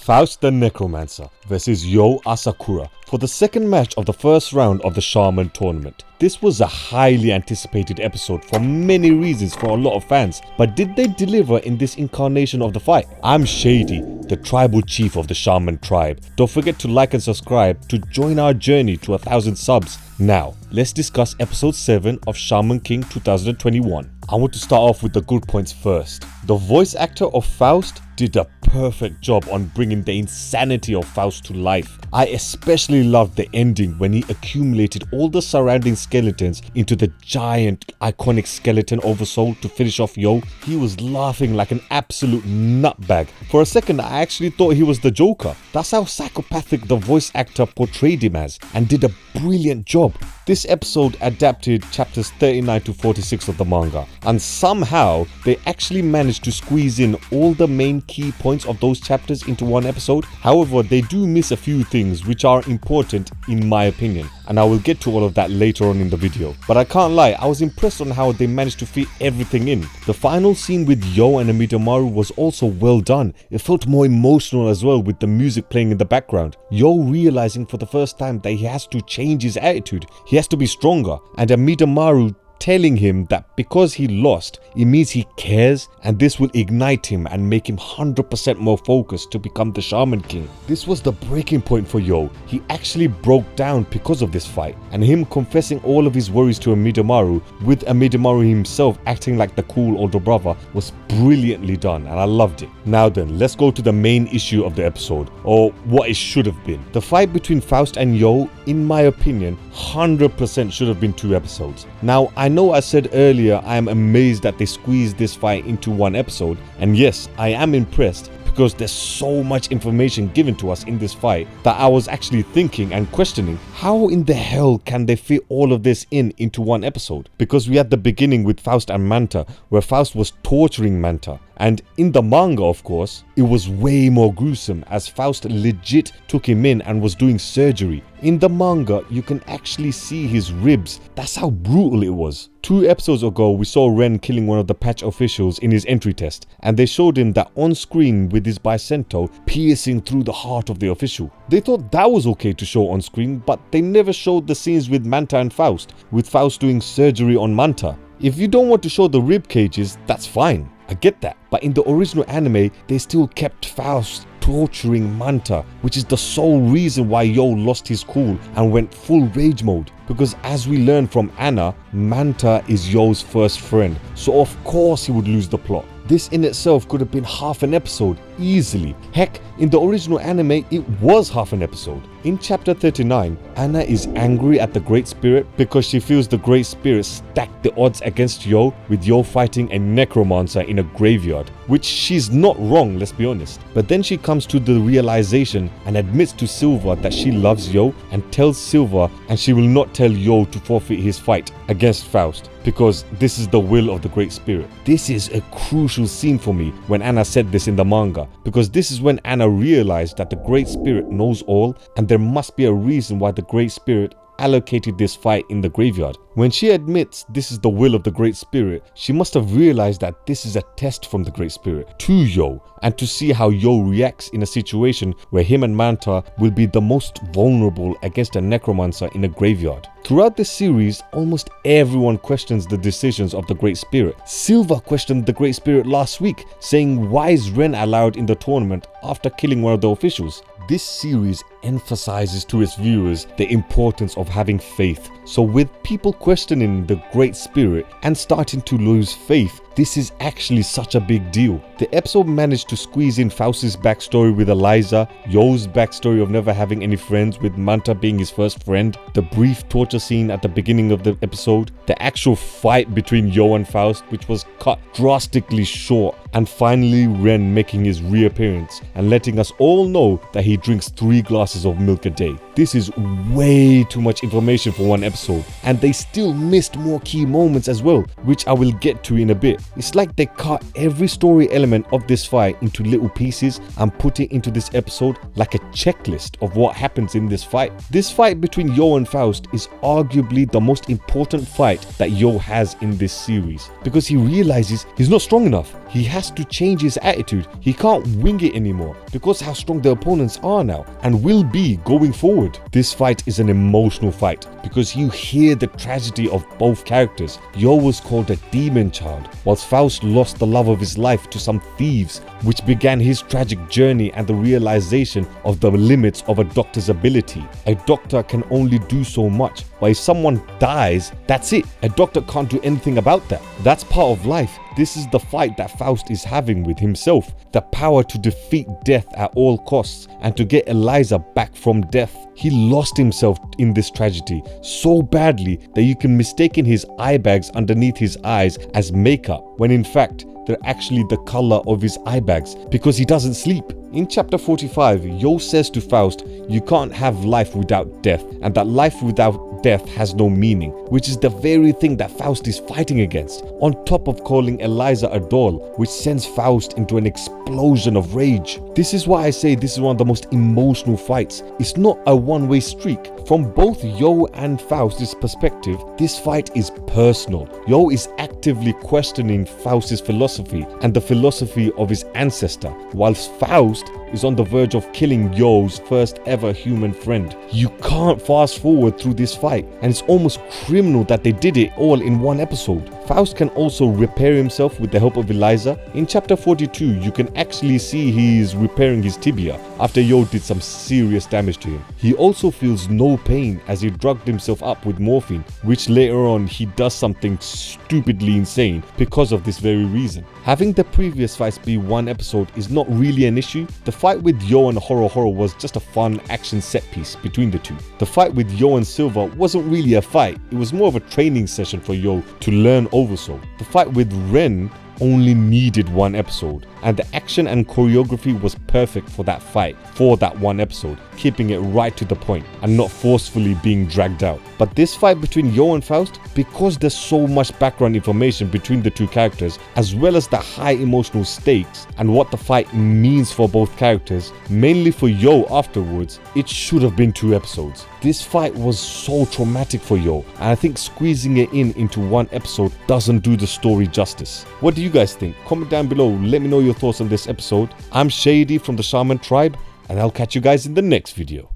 Faust the Necromancer versus Yoh Asakura for the second match of the first round of the Shaman tournament. This was a highly anticipated episode for many reasons for a lot of fans, but did they deliver in this incarnation of the fight? I'm Shady, the tribal chief of the Shaman tribe. Don't forget to like and subscribe to join our journey to 1,000 subs. Now, let's discuss episode 7 of Shaman King 2021. I want to start off with the good points first. The voice actor of Faust did a perfect job on bringing the insanity of Faust to life. I especially loved the ending when he accumulated all the surrounding skeletons into the giant iconic skeleton oversoul to finish off Yoh. He was laughing like an absolute nutbag. For a second I actually thought he was the Joker. That's how psychopathic the voice actor portrayed him as, and did a brilliant job. This episode adapted chapters 39 to 46 of the manga, and somehow they actually managed to squeeze in all the main key points of those chapters into one episode. However, they do miss a few things which are important in my opinion, and I will get to all of that later on in the video. But I can't lie, I was impressed on how they managed to fit everything in. The final scene with Yoh and Amidomaru was also well done. It felt more emotional as well, with the music playing in the background. Yoh realizing for the first time that he has to change his attitude. He has to be stronger, and Amidomaru telling him that because he lost, it means he cares, and this will ignite him and make him 100% more focused to become the Shaman King. This was the breaking point for Yoh. He actually broke down because of this fight, and him confessing all of his worries to Amidomaru, with Amidomaru himself acting like the cool older brother, was brilliantly done, and I loved it. Now then, let's go to the main issue of the episode, or what it should have been. The fight between Faust and Yoh, in my opinion, 100% should have been 2 episodes. Now, I know I said earlier I am amazed that they squeezed this fight into 1 episode, and yes, I am impressed because there's so much information given to us in this fight that I was actually thinking and questioning, how in the hell can they fit all of this into 1 episode? Because we had the beginning with Faust and Manta, where Faust was torturing Manta. And in the manga, of course, it was way more gruesome, as Faust legit took him in and was doing surgery. In the manga, you can actually see his ribs. That's how brutal it was. 2 episodes ago, we saw Ren killing one of the patch officials in his entry test, and they showed him that on screen with his bicento piercing through the heart of the official. They thought that was okay to show on screen, but they never showed the scenes with Manta and Faust, with Faust doing surgery on Manta. If you don't want to show the rib cages, that's fine. I get that, but in the original anime, they still kept Faust torturing Manta, which is the sole reason why Yoh lost his cool and went full rage mode. Because as we learn from Anna, Manta is Yoh's first friend, so of course he would lose the plot. This in itself could have been half an episode, easily. Heck, in the original anime, it was half an episode. In chapter 39, Anna is angry at the Great Spirit because she feels the Great Spirit stacked the odds against Yoh, with Yoh fighting a necromancer in a graveyard. Which she's not wrong, let's be honest. But then she comes to the realization and admits to Silver that she loves Yoh, and tells Silver and she will not tell Yoh to forfeit his fight against Faust, because this is the will of the Great Spirit. This is a crucial scene for me when Anna said this in the manga, because this is when Anna realized that the Great Spirit knows all, and there must be a reason why the Great Spirit allocated this fight in the graveyard. When she admits this is the will of the Great Spirit, she must have realized that this is a test from the Great Spirit to Yoh, and to see how Yoh reacts in a situation where him and Manta will be the most vulnerable against a necromancer in a graveyard. Throughout this series, almost everyone questions the decisions of the Great Spirit. Silver questioned the Great Spirit last week, saying why is Ren allowed in the tournament after killing one of the officials? This series emphasizes to its viewers the importance of having faith. So with people questioning the Great Spirit and starting to lose faith, this is actually such a big deal. The episode managed to squeeze in Faust's backstory with Eliza, Yoh's backstory of never having any friends with Manta being his first friend, the brief torture scene at the beginning of the episode, the actual fight between Yoh and Faust, which was cut drastically short, and finally Ren making his reappearance and letting us all know that he drinks 3 glasses of milk a day. This is way too much information for 1 episode, and they still missed more key moments as well, which I will get to in a bit. It's like they cut every story element of this fight into little pieces and put it into this episode like a checklist of what happens in this fight. This fight between Yoh and Faust is arguably the most important fight that Yoh has in this series, because he realizes he's not strong enough. He has to change his attitude. He can't wing it anymore because how strong the opponents are now and will be going forward. This fight is an emotional fight because you hear the tragedy of both characters. Yoh was called a demon child, whilst Faust lost the love of his life to some thieves, which began his tragic journey and the realization of the limits of a doctor's ability. A doctor can only do so much, but if someone dies, that's it. A doctor can't do anything about that. That's part of life. This is the fight that Faust is having with himself. The power to defeat death at all costs and to get Eliza back from death. He lost himself in this tragedy so badly that you can mistake his eye bags underneath his eyes as makeup, when in fact they're actually the color of his eye bags because he doesn't sleep. In chapter 45, Yoh says to Faust, you can't have life without death, and that life without death has no meaning, which is the very thing that Faust is fighting against, on top of calling Eliza a doll, which sends Faust into an explosion of rage. This is why I say this is one of the most emotional fights. It's not a one-way streak. From both Yoh and Faust's perspective, this fight is personal. Yoh is actively questioning Faust's philosophy and the philosophy of his ancestor, whilst Faust is on the verge of killing Yoh's first ever human friend. You can't fast forward through this fight, and it's almost criminal that they did it all in one episode. Faust can also repair himself with the help of Eliza. In chapter 42, you can actually see he is repairing his tibia after Yoh did some serious damage to him. He also feels no pain as he drugged himself up with morphine, which later on he does something stupidly insane because of this very reason. Having the previous fights be one episode is not really an issue. The fight with Yoh and Horo was just a fun action set piece between the two. The fight with Yoh and Silva wasn't really a fight, it was more of a training session for Yoh to learn Oversoul. The fight with Ren only needed one episode, and the action and choreography was perfect for that fight, for that one episode, keeping it right to the point and not forcefully being dragged out. But this fight between Yoh and Faust, because there's so much background information between the two characters, as well as the high emotional stakes and what the fight means for both characters, mainly for Yoh afterwards, it should have been 2 episodes. This fight was so traumatic for Yoh, and I think squeezing it into one episode doesn't do the story justice. What do you guys think? Comment down below, let me know your thoughts on this episode. I'm Shady from the Shaman tribe, and I'll catch you guys in the next video.